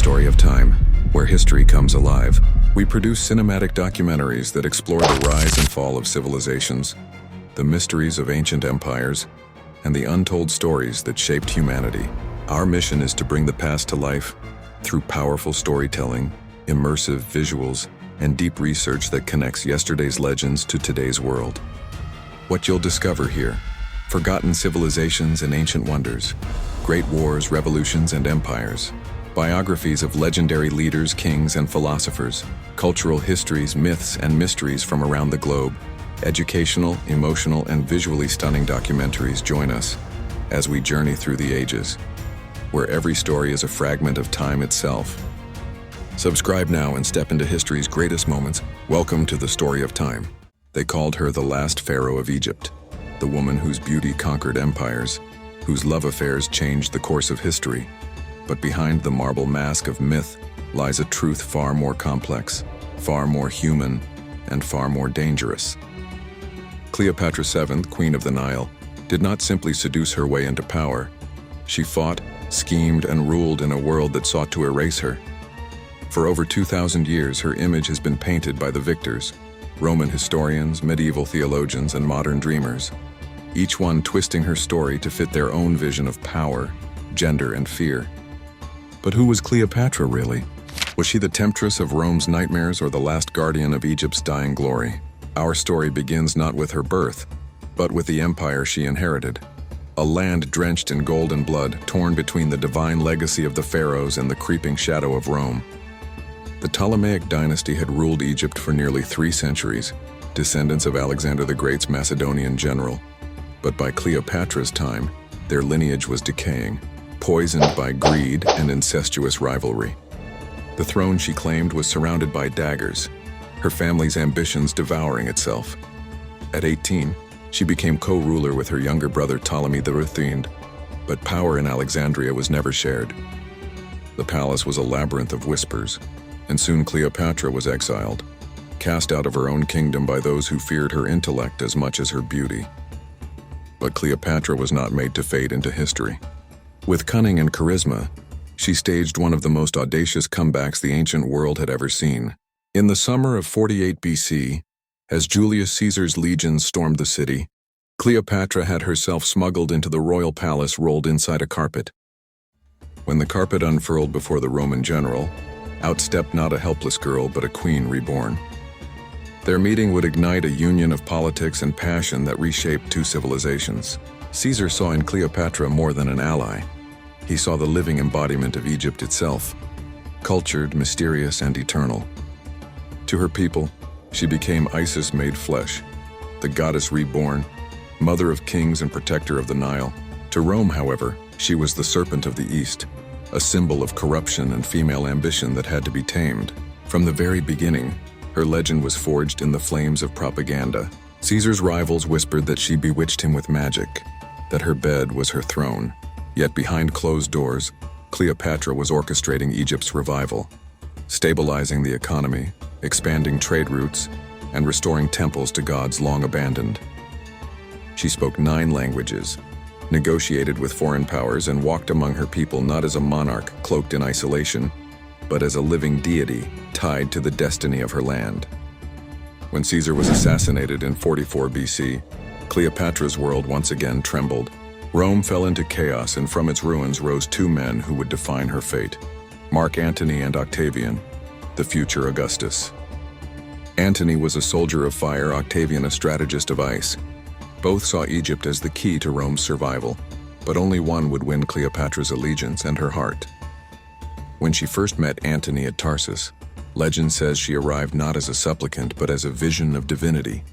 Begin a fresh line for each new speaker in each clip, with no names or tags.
Story of Time, where history comes alive. We produce cinematic documentaries that explore the rise and fall of civilizations, the mysteries of ancient empires, and the untold stories that shaped humanity. Our mission is to bring the past to life through powerful storytelling, immersive visuals, and deep research that connects yesterday's legends to today's world. What you'll discover here: forgotten civilizations and ancient wonders, great wars, revolutions, and empires, biographies of legendary leaders, kings, and philosophers, cultural histories, myths, and mysteries from around the globe, educational, emotional, and visually stunning documentaries. Join us as we journey through the ages, where every story is a fragment of time itself. Subscribe now and step into history's greatest moments. Welcome to the Story of Time. They called her the last pharaoh of Egypt, the woman whose beauty conquered empires, whose love affairs changed the course of history. But behind the marble mask of myth lies a truth far more complex, far more human, and far more dangerous. Cleopatra VII, Queen of the Nile, did not simply seduce her way into power. She fought, schemed, and ruled in a world that sought to erase her. For over 2,000 years, her image has been painted by the victors: Roman historians, medieval theologians, and modern dreamers, each one twisting her story to fit their own vision of power, gender, and fear. But who was Cleopatra really? Was she the temptress of Rome's nightmares or the last guardian of Egypt's dying glory? Our story begins not with her birth, but with the empire she inherited. A land drenched in gold and blood, torn between the divine legacy of the pharaohs and the creeping shadow of Rome. The Ptolemaic dynasty had ruled Egypt for nearly 3 centuries, descendants of Alexander the Great's Macedonian general. But by Cleopatra's time, their lineage was decaying, poisoned by greed and incestuous rivalry. The throne she claimed was surrounded by daggers, her family's ambitions devouring itself. At 18, she became co-ruler with her younger brother Ptolemy the Ruthind, but power in Alexandria was never shared. The palace was a labyrinth of whispers, and soon Cleopatra was exiled, cast out of her own kingdom by those who feared her intellect as much as her beauty. But Cleopatra was not made to fade into history. With cunning and charisma, she staged one of the most audacious comebacks the ancient world had ever seen. In the summer of 48 BC, as Julius Caesar's legions stormed the city, Cleopatra had herself smuggled into the royal palace, rolled inside a carpet. When the carpet unfurled before the Roman general, out stepped not a helpless girl but a queen reborn. Their meeting would ignite a union of politics and passion that reshaped 2 civilizations. Caesar saw in Cleopatra more than an ally. He saw the living embodiment of Egypt itself, cultured, mysterious, and eternal. To her people, she became Isis made flesh, the goddess reborn, mother of kings and protector of the Nile. To Rome, however, she was the serpent of the East, a symbol of corruption and female ambition that had to be tamed. From the very beginning, her legend was forged in the flames of propaganda. Caesar's rivals whispered that she bewitched him with magic, that her bed was her throne. Yet behind closed doors, Cleopatra was orchestrating Egypt's revival, stabilizing the economy, expanding trade routes, and restoring temples to gods long abandoned. She spoke 9 languages, negotiated with foreign powers, and walked among her people not as a monarch cloaked in isolation, but as a living deity tied to the destiny of her land. When Caesar was assassinated in 44 BC, Cleopatra's world once again trembled. Rome fell into chaos, and from its ruins rose 2 men who would define her fate: Mark Antony and Octavian, the future Augustus. Antony was a soldier of fire, Octavian a strategist of ice. Both saw Egypt as the key to Rome's survival, but only one would win Cleopatra's allegiance and her heart. When she first met Antony at Tarsus, legend says she arrived not as a supplicant but as a vision of divinity,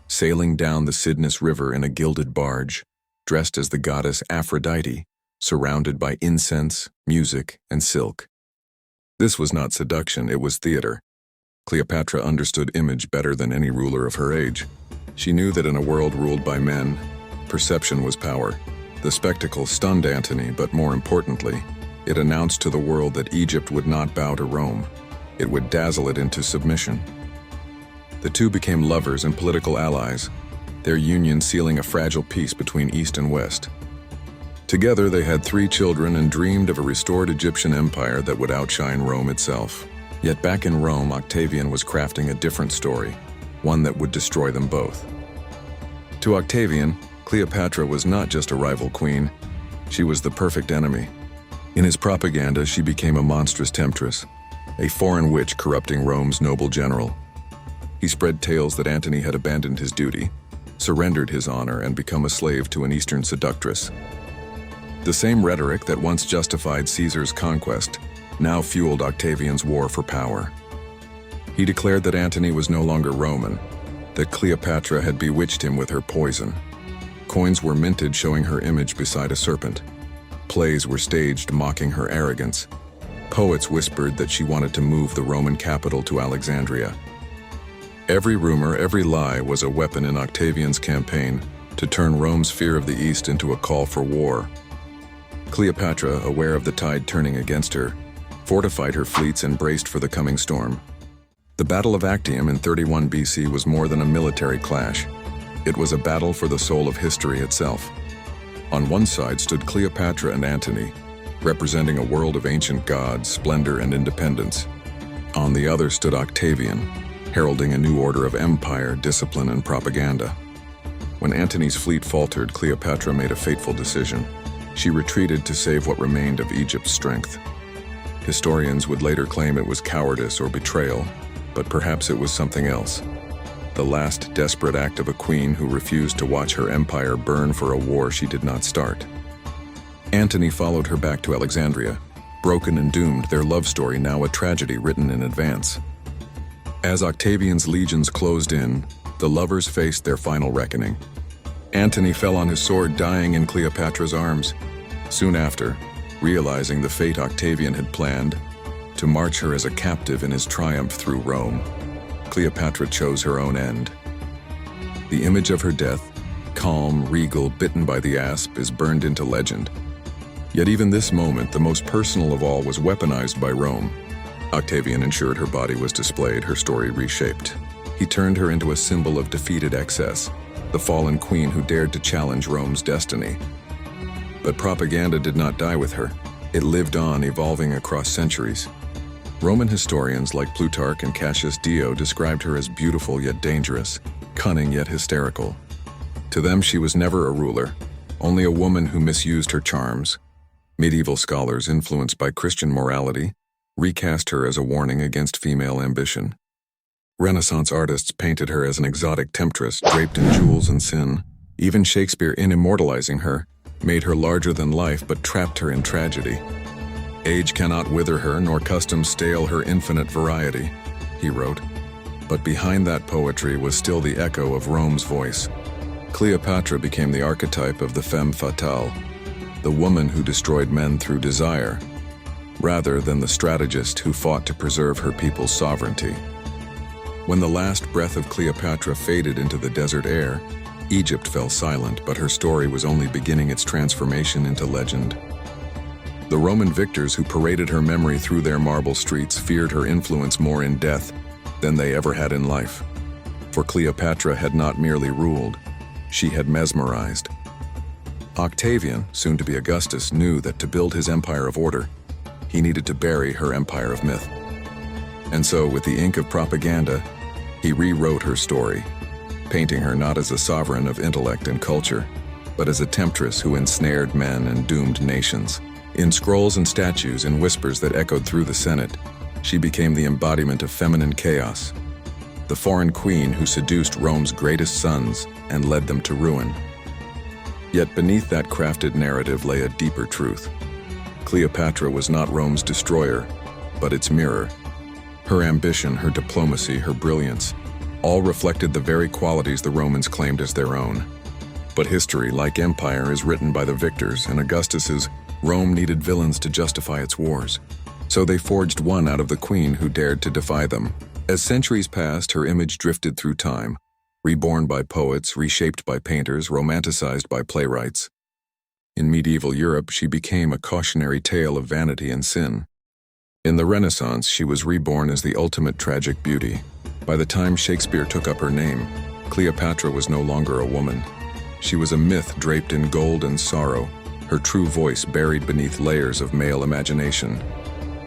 sailing down the Cydnus River in a gilded barge, dressed as the goddess Aphrodite, surrounded by incense, music, and silk. This was not seduction, it was theater. Cleopatra understood image better than any ruler of her age. She knew that in a world ruled by men, perception was power. The spectacle stunned Antony, but more importantly, it announced to the world that Egypt would not bow to Rome. It would dazzle it into submission. The 2 became lovers and political allies, their union sealing a fragile peace between East and West. Together, they had 3 children and dreamed of a restored Egyptian empire that would outshine Rome itself. Yet back in Rome, Octavian was crafting a different story, one that would destroy them both. To Octavian, Cleopatra was not just a rival queen, she was the perfect enemy. In his propaganda, she became a monstrous temptress, a foreign witch corrupting Rome's noble general. He spread tales that Antony had abandoned his duty, surrendered his honor, and become a slave to an Eastern seductress. The same rhetoric that once justified Caesar's conquest now fueled Octavian's war for power. He declared that Antony was no longer Roman, that Cleopatra had bewitched him with her poison. Coins were minted showing her image beside a serpent. Plays were staged mocking her arrogance. Poets whispered that she wanted to move the Roman capital to Alexandria. Every rumor, every lie was a weapon in Octavian's campaign to turn Rome's fear of the East into a call for war. Cleopatra, aware of the tide turning against her, fortified her fleets and braced for the coming storm. The Battle of Actium in 31 BC was more than a military clash. It was a battle for the soul of history itself. On one side stood Cleopatra and Antony, representing a world of ancient gods, splendor, and independence. On the other stood Octavian, heralding a new order of empire, discipline, and propaganda. When Antony's fleet faltered, Cleopatra made a fateful decision. She retreated to save what remained of Egypt's strength. Historians would later claim it was cowardice or betrayal, but perhaps it was something else. The last desperate act of a queen who refused to watch her empire burn for a war she did not start. Antony followed her back to Alexandria, broken and doomed, their love story now a tragedy written in advance. As Octavian's legions closed in, the lovers faced their final reckoning. Antony fell on his sword, dying in Cleopatra's arms. Soon after, realizing the fate Octavian had planned, to march her as a captive in his triumph through Rome, Cleopatra chose her own end. The image of her death, calm, regal, bitten by the asp, is burned into legend. Yet even this moment, the most personal of all, was weaponized by Rome. Octavian ensured her body was displayed, her story reshaped. He turned her into a symbol of defeated excess, the fallen queen who dared to challenge Rome's destiny. But propaganda did not die with her. It lived on, evolving across centuries. Roman historians like Plutarch and Cassius Dio described her as beautiful yet dangerous, cunning yet hysterical. To them, she was never a ruler, only a woman who misused her charms. Medieval scholars, influenced by Christian morality, recast her as a warning against female ambition. Renaissance artists painted her as an exotic temptress draped in jewels and sin. Even Shakespeare, in immortalizing her, made her larger than life but trapped her in tragedy. Age cannot wither her, nor custom stale her infinite variety, he wrote. But behind that poetry was still the echo of Rome's voice. Cleopatra became the archetype of the femme fatale, the woman who destroyed men through desire, rather than the strategist who fought to preserve her people's sovereignty. When the last breath of Cleopatra faded into the desert air, Egypt fell silent, but her story was only beginning its transformation into legend. The Roman victors who paraded her memory through their marble streets feared her influence more in death than they ever had in life. For Cleopatra had not merely ruled, she had mesmerized. Octavian, soon to be Augustus, knew that to build his empire of order, he needed to bury her empire of myth. And so, with the ink of propaganda, he rewrote her story, painting her not as a sovereign of intellect and culture, but as a temptress who ensnared men and doomed nations. In scrolls and statues, in whispers that echoed through the Senate, she became the embodiment of feminine chaos, the foreign queen who seduced Rome's greatest sons and led them to ruin. Yet beneath that crafted narrative lay a deeper truth. Cleopatra was not Rome's destroyer, but its mirror. Her ambition, her diplomacy, her brilliance, all reflected the very qualities the Romans claimed as their own. But history, like empire, is written by the victors, and Augustus's Rome needed villains to justify its wars. So they forged one out of the queen who dared to defy them. As centuries passed, her image drifted through time, reborn by poets, reshaped by painters, romanticized by playwrights. In medieval Europe, she became a cautionary tale of vanity and sin. In the Renaissance, she was reborn as the ultimate tragic beauty. By the time Shakespeare took up her name, Cleopatra was no longer a woman. She was a myth draped in gold and sorrow, her true voice buried beneath layers of male imagination.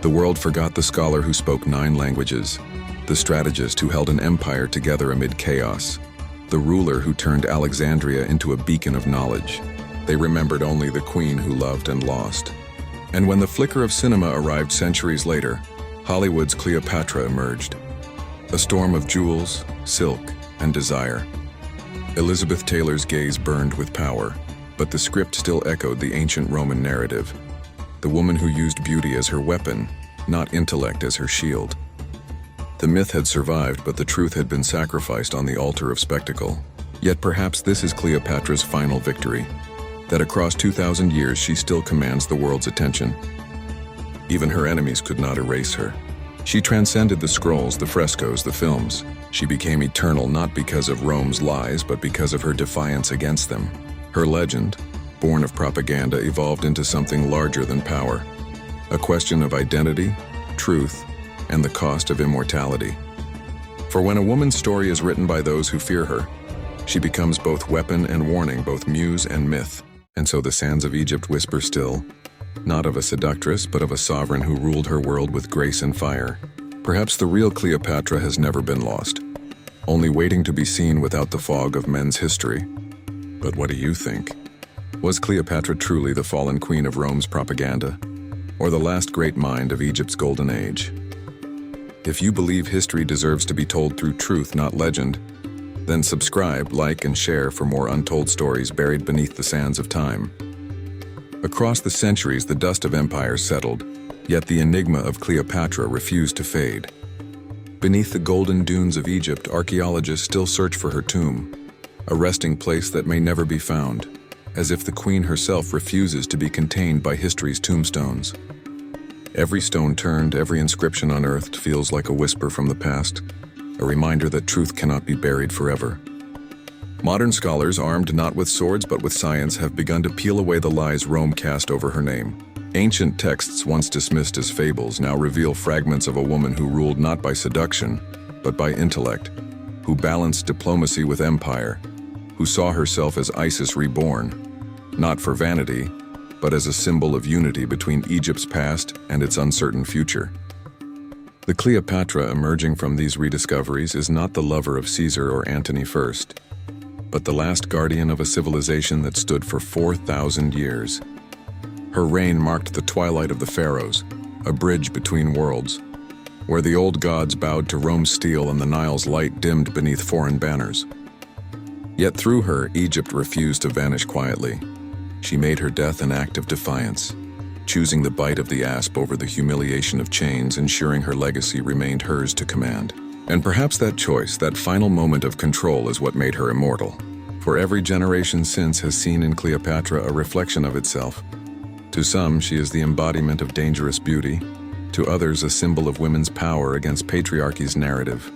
The world forgot the scholar who spoke 9 languages, the strategist who held an empire together amid chaos, the ruler who turned Alexandria into a beacon of knowledge. They remembered only the queen who loved and lost. And when the flicker of cinema arrived centuries later, Hollywood's Cleopatra emerged. A storm of jewels, silk, and desire. Elizabeth Taylor's gaze burned with power, but the script still echoed the ancient Roman narrative. The woman who used beauty as her weapon, not intellect as her shield. The myth had survived, but the truth had been sacrificed on the altar of spectacle. Yet perhaps this is Cleopatra's final victory, that across 2,000 years she still commands the world's attention. Even her enemies could not erase her. She transcended the scrolls, the frescoes, the films. She became eternal not because of Rome's lies, but because of her defiance against them. Her legend, born of propaganda, evolved into something larger than power. A question of identity, truth, and the cost of immortality. For when a woman's story is written by those who fear her, she becomes both weapon and warning, both muse and myth. And so the sands of Egypt whisper still, not of a seductress, but of a sovereign who ruled her world with grace and fire. Perhaps the real Cleopatra has never been lost, only waiting to be seen without the fog of men's history. But what do you think? Was Cleopatra truly the fallen queen of Rome's propaganda, or the last great mind of Egypt's golden age? If you believe history deserves to be told through truth, not legend, then subscribe, like, and share for more untold stories buried beneath the sands of time. Across the centuries, the dust of empires settled, yet the enigma of Cleopatra refused to fade. Beneath the golden dunes of Egypt, archaeologists still search for her tomb, a resting place that may never be found, as if the queen herself refuses to be contained by history's tombstones. Every stone turned, every inscription unearthed feels like a whisper from the past, a reminder that truth cannot be buried forever. Modern scholars, armed not with swords but with science, have begun to peel away the lies Rome cast over her name. Ancient texts, once dismissed as fables, now reveal fragments of a woman who ruled not by seduction, but by intellect, who balanced diplomacy with empire, who saw herself as Isis reborn, not for vanity, but as a symbol of unity between Egypt's past and its uncertain future. The Cleopatra emerging from these rediscoveries is not the lover of Caesar or Antony first, but the last guardian of a civilization that stood for 4,000 years. Her reign marked the twilight of the pharaohs, a bridge between worlds, where the old gods bowed to Rome's steel and the Nile's light dimmed beneath foreign banners. Yet through her, Egypt refused to vanish quietly. She made her death an act of defiance, choosing the bite of the asp over the humiliation of chains, ensuring her legacy remained hers to command. And perhaps that choice, that final moment of control, is what made her immortal. For every generation since has seen in Cleopatra a reflection of itself. To some, she is the embodiment of dangerous beauty. To others, a symbol of women's power against patriarchy's narrative.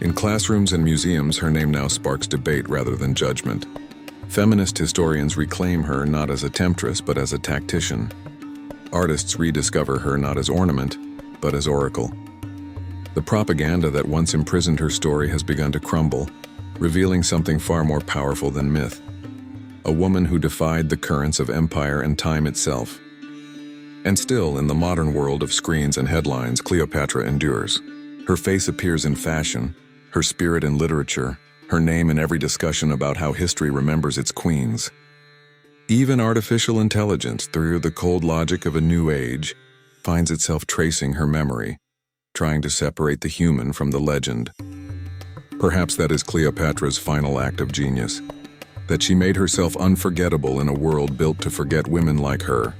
In classrooms and museums, her name now sparks debate rather than judgment. Feminist historians reclaim her not as a temptress, but as a tactician. Artists rediscover her not as ornament, but as oracle. The propaganda that once imprisoned her story has begun to crumble, revealing something far more powerful than myth. A woman who defied the currents of empire and time itself. And still, in the modern world of screens and headlines, Cleopatra endures. Her face appears in fashion, her spirit in literature, her name in every discussion about how history remembers its queens. Even artificial intelligence, through the cold logic of a new age, finds itself tracing her memory, trying to separate the human from the legend. Perhaps that is Cleopatra's final act of genius, that she made herself unforgettable in a world built to forget women like her.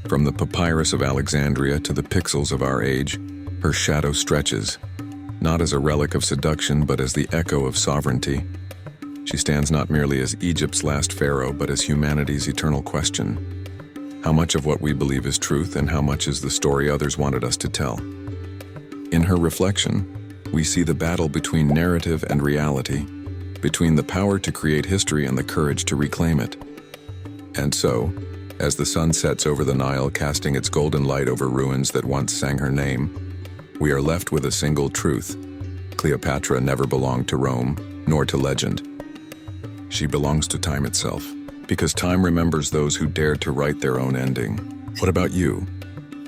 From the papyrus of Alexandria to the pixels of our age, her shadow stretches, not as a relic of seduction, but as the echo of sovereignty. She stands not merely as Egypt's last pharaoh, but as humanity's eternal question. How much of what we believe is truth, and how much is the story others wanted us to tell? In her reflection, we see the battle between narrative and reality, between the power to create history and the courage to reclaim it. And so, as the sun sets over the Nile, casting its golden light over ruins that once sang her name, we are left with a single truth. Cleopatra never belonged to Rome, nor to legend. She belongs to time itself, Because time remembers those who dared to write their own ending. What about you?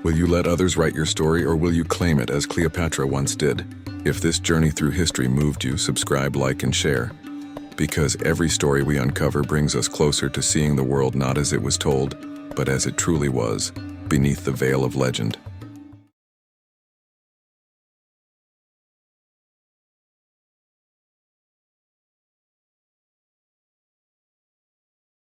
Will you let others write your story, or will you claim it as Cleopatra once did? If this journey through history moved you, subscribe, like, and share. Because every story we uncover brings us closer to seeing the world not as it was told, but as it truly was, beneath the veil of legend.